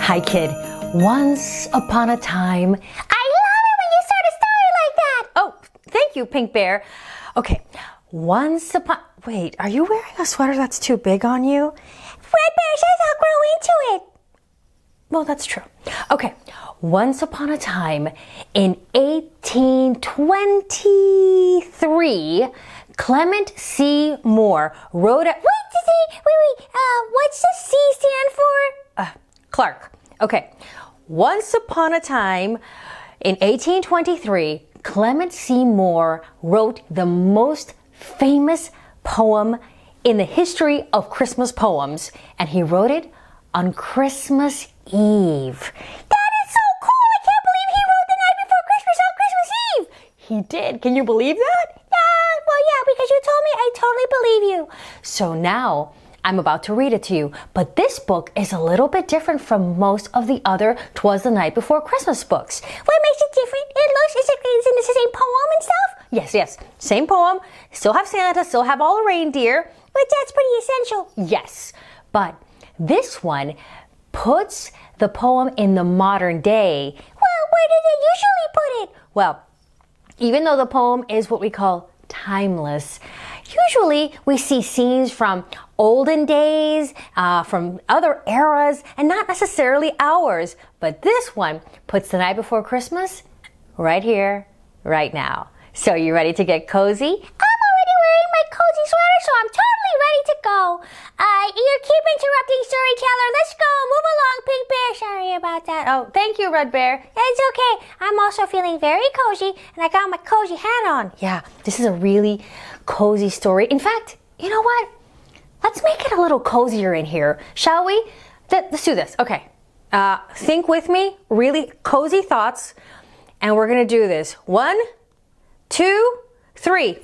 Hi, kid. Once upon a time... I love it when you start a story like that! Oh, thank you, Pink Bear. Okay, once upon... Wait, are you wearing a sweater that's too big on you? Red Bear says I'll grow into it. Well, that's true. Okay, once upon a time in 1823, Clement C. Moore wrote a... what's the C stand for? Clark. Okay, once upon a time in 1823, Clement C. Moore wrote the most famous poem in the history of Christmas poems, and he wrote it on Christmas Eve. That is so cool! I can't believe he wrote The Night Before Christmas on Christmas Eve! He did. Can you believe that? Well, yeah, because you told me, I totally believe you. So now, I'm about to read it to you, but this book is a little bit different from most of the other Twas the Night Before Christmas books. What makes it different? Isn't this the same poem and stuff? Yes, same poem. Still have Santa, still have all the reindeer. But that's pretty essential. Yes, but this one puts the poem in the modern day. Well, where did it usually put it? Well, even though the poem is what we call timeless, usually we see scenes from olden days, from other eras, and not necessarily ours. But this one puts The Night Before Christmas right here, right now. So you ready to get cozy? I'm already wearing my cozy sweater, so I'm totally ready to go. You keep interrupting StoryTeller. Let's go. Move along, Pink Bear. Sorry about that. Oh, thank you, Red Bear. It's okay. I'm also feeling very cozy, and I got my cozy hat on. Yeah, this is a really cozy story. In fact, you know what? Let's make it a little cozier in here, shall we? Let's do this. Okay. Think with me. Really cozy thoughts. And we're going to do this. 1, 2, 3.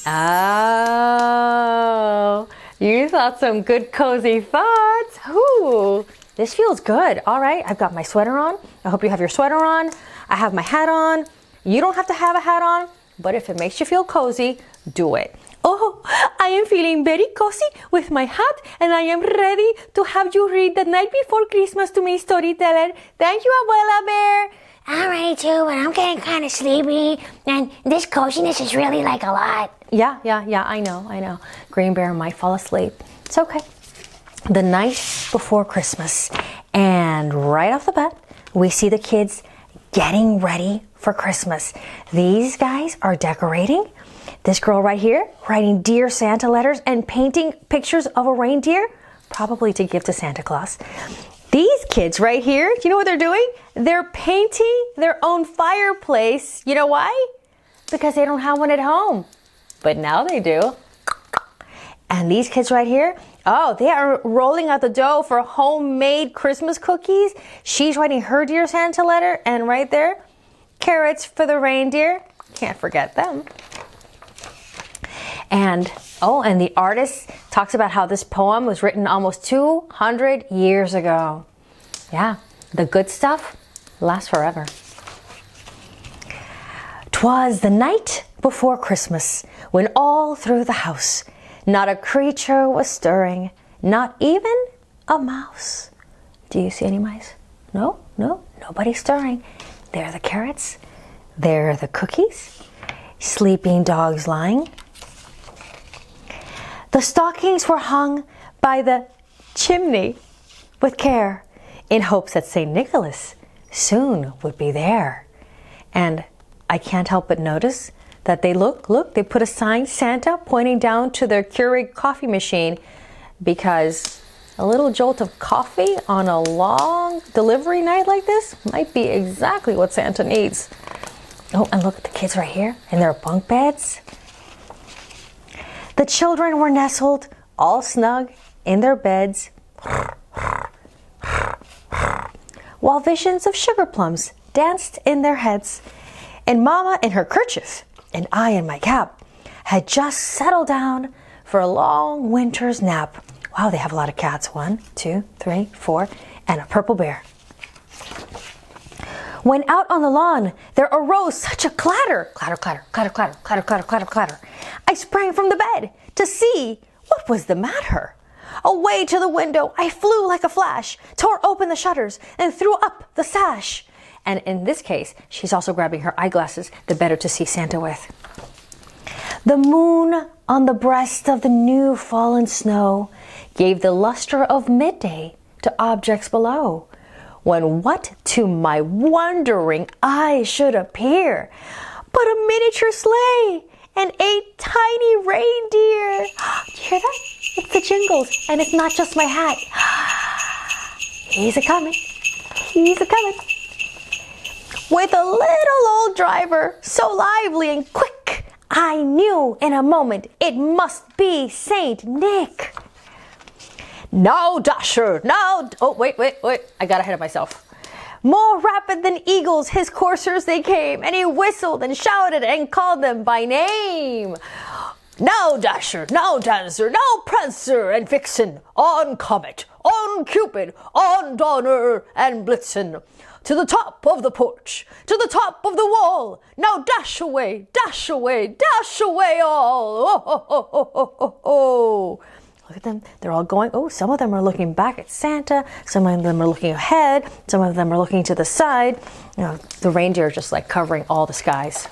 Oh, you thought some good cozy thoughts. Ooh, this feels good. All right, I've got my sweater on. I hope you have your sweater on. I have my hat on. You don't have to have a hat on, but if it makes you feel cozy, do it. Oh, I am feeling very cozy with my hat, and I am ready to have you read The Night Before Christmas to me, Storyteller. Thank you, Abuela Bear. I'm ready too, but I'm getting kind of sleepy, and this coziness is really like a lot. Yeah, I know. Green Bear might fall asleep. It's okay. The night before Christmas, and right off the bat, we see the kids getting ready for Christmas. These guys are decorating. This girl right here, writing Dear Santa letters and painting pictures of a reindeer, probably to give to Santa Claus. These kids right here, do you know what they're doing? They're painting their own fireplace. You know why? Because they don't have one at home. But now they do. And these kids right here, oh, they are rolling out the dough for homemade Christmas cookies. She's writing her Dear Santa letter, and right there, carrots for the reindeer. Can't forget them. And the artist talks about how this poem was written almost 200 years ago. Yeah, the good stuff lasts forever. 'Twas the night before Christmas, when all through the house not a creature was stirring, not even a mouse. Do you see any mice? No, nobody's stirring. There are the carrots, there are the cookies, sleeping dogs lying. The stockings were hung by the chimney with care, in hopes that St. Nicholas soon would be there. And I can't help but notice that they they put a sign, Santa, pointing down to their Keurig coffee machine, because a little jolt of coffee on a long delivery night like this might be exactly what Santa needs. Oh, and look at the kids right here in their bunk beds. The children were nestled all snug in their beds, while visions of sugar plums danced in their heads. And Mama in her kerchief and I in my cap had just settled down for a long winter's nap. Wow, they have a lot of cats. 1, 2, 3, 4, and a purple bear. When out on the lawn, there arose such a clatter. Clatter, clatter, clatter, clatter, clatter, clatter, clatter, clatter. I sprang from the bed to see what was the matter. Away to the window I flew like a flash, tore open the shutters, and threw up the sash. And in this case, she's also grabbing her eyeglasses, the better to see Santa with. The moon on the breast of the new fallen snow gave the luster of midday to objects below, when what to my wondering eyes should appear but a miniature sleigh and 8 tiny reindeer. Do you hear that? It's the jingles, and it's not just my hat. He's a-coming. He's a-coming. With a little old driver, so lively and quick, I knew in a moment it must be Saint Nick. Now, Dasher, now... Oh, wait. I got ahead of myself. More rapid than eagles, his coursers they came, and he whistled and shouted and called them by name. Now, Dasher, now, Dancer, now, Prancer and Vixen, on Comet, on Cupid, on Donner and Blitzen, to the top of the porch, to the top of the wall. Now dash away, dash away, dash away all. Oh, oh, oh, oh, oh, oh, oh. Look at them. They're all going. Oh, some of them are looking back at Santa. Some of them are looking ahead. Some of them are looking to the side. You know, the reindeer are just like covering all the skies.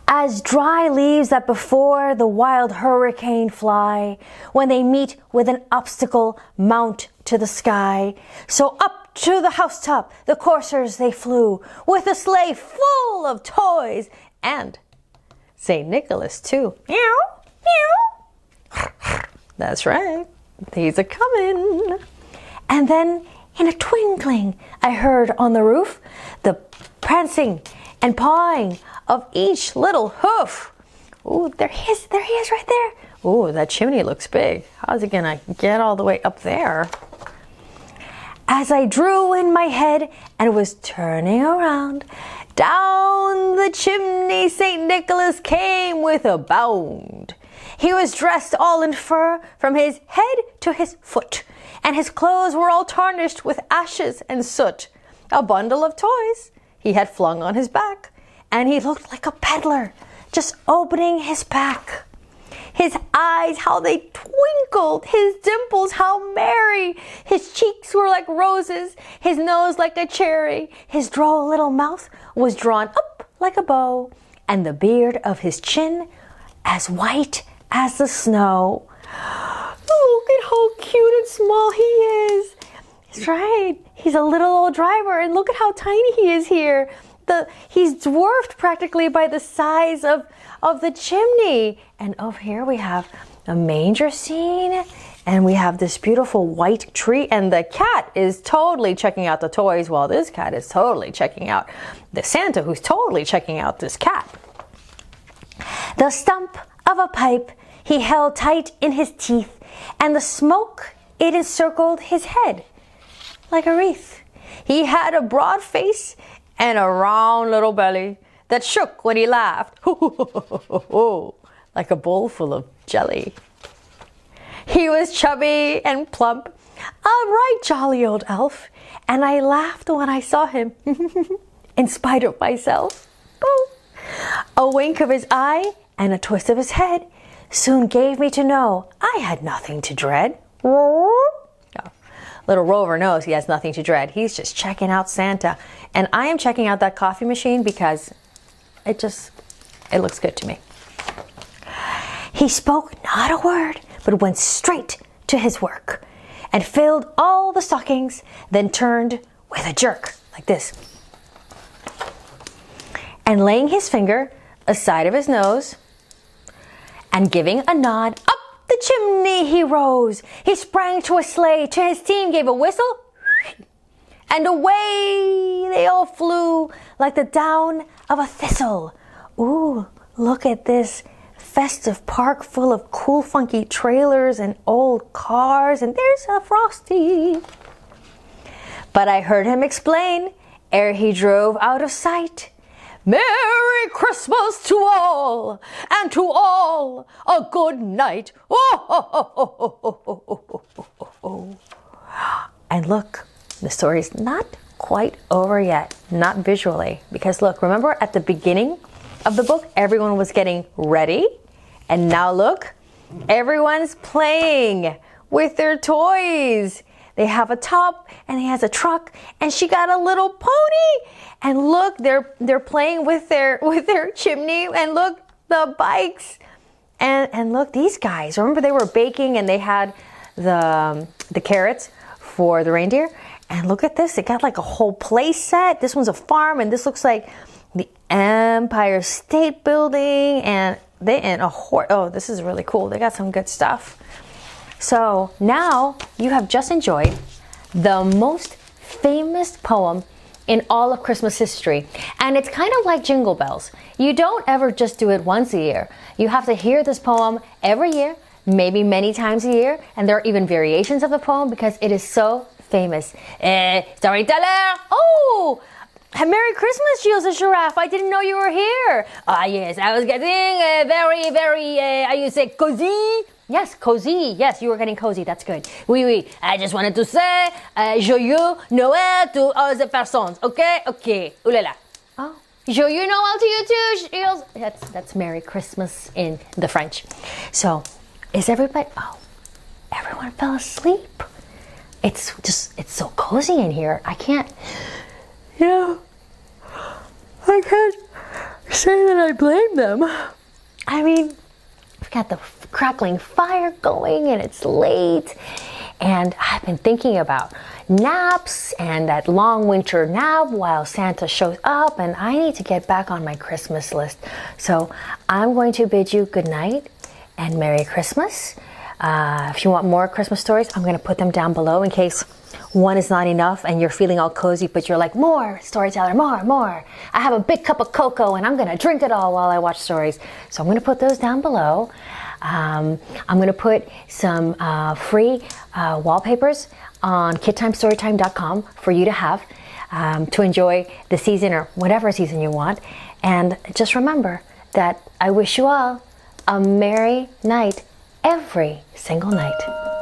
As dry leaves that before the wild hurricane fly, when they meet with an obstacle, mount to the sky. So up to the housetop the coursers they flew, with a sleigh full of toys, and St. Nicholas too. Meow, meow. That's right, he's a-comin'. And then in a twinkling I heard on the roof the prancing and pawing of each little hoof. Oh, there he is right there. Oh, that chimney looks big. How's it gonna get all the way up there? As I drew in my head and was turning around, down the chimney St. Nicholas came with a bound. He was dressed all in fur from his head to his foot, and his clothes were all tarnished with ashes and soot. A bundle of toys he had flung on his back, and he looked like a peddler, just opening his pack. His eyes, how they twinkled, his dimples, how merry. His cheeks were like roses, his nose like a cherry. His droll little mouth was drawn up like a bow, and the beard of his chin as white as the snow. Look at how cute and small he is. That's right. He's a little old driver, and look at how tiny he is here. He's dwarfed practically by the size of the chimney. And over here we have a manger scene, and we have this beautiful white tree, and the cat is totally checking out the toys while this cat is totally checking out the Santa, who's totally checking out this cat. The stump of a pipe he held tight in his teeth, and the smoke, it encircled his head like a wreath. He had a broad face and a round little belly that shook when he laughed, like a bowl full of jelly. He was chubby and plump, a right jolly old elf, and I laughed when I saw him, in spite of myself. Oh. A wink of his eye and a twist of his head soon gave me to know I had nothing to dread. Little Rover knows he has nothing to dread. He's just checking out Santa. And I am checking out that coffee machine because it looks good to me. He spoke not a word, but went straight to his work and filled all the stockings, then turned with a jerk like this. And laying his finger aside of his nose and giving a nod, up the chimney he rose. He sprang to a sleigh, to his team gave a whistle, and away they all flew like the down of a thistle. Ooh, look at this festive park full of cool funky trailers and old cars, and there's a Frosty. But I heard him explain, ere he drove out of sight, Merry Christmas to all, and to all a good night. Oh. And look, the story's not quite over yet, not visually, because look, remember at the beginning of the book, everyone was getting ready, and now look, everyone's playing with their toys. They have a top and he has a truck and she got a little pony. And look, they're playing with their chimney, and look, the bikes. And look, these guys, remember they were baking and they had the carrots for the reindeer? And look at this, they got like a whole play set. This one's a farm, and this looks like the Empire State Building, and a horse. Oh, this is really cool. They got some good stuff. So now you have just enjoyed the most famous poem in all of Christmas history. And it's kind of like Jingle Bells. You don't ever just do it once a year. You have to hear this poem every year, maybe many times a year, and there are even variations of the poem because it is so famous. Storyteller! Oh! Merry Christmas, Gilles the Giraffe. I didn't know you were here. Ah, yes, I was getting very, how you say, cozy? Yes, cozy. Yes, you were getting cozy. That's good. Oui, oui. I just wanted to say, joyeux Noël to all the persons. Okay? Okay. Ooh la la. Oh. Joyeux Noël to you too, Gilles. That's Merry Christmas in the French. So, is everybody, everyone fell asleep. It's so cozy in here. I can't say that I blame them. I mean, we've got the crackling fire going and it's late. And I've been thinking about naps and that long winter nap while Santa shows up, and I need to get back on my Christmas list. So I'm going to bid you good night and Merry Christmas. If you want more Christmas stories, I'm going to put them down below in case one is not enough and you're feeling all cozy, but you're like, more, storyteller, more. I have a big cup of cocoa and I'm going to drink it all while I watch stories. So I'm going to put those down below. I'm going to put some free wallpapers on KidTimeStoryTime.com for you to have to enjoy the season or whatever season you want. And just remember that I wish you all a merry night every single night.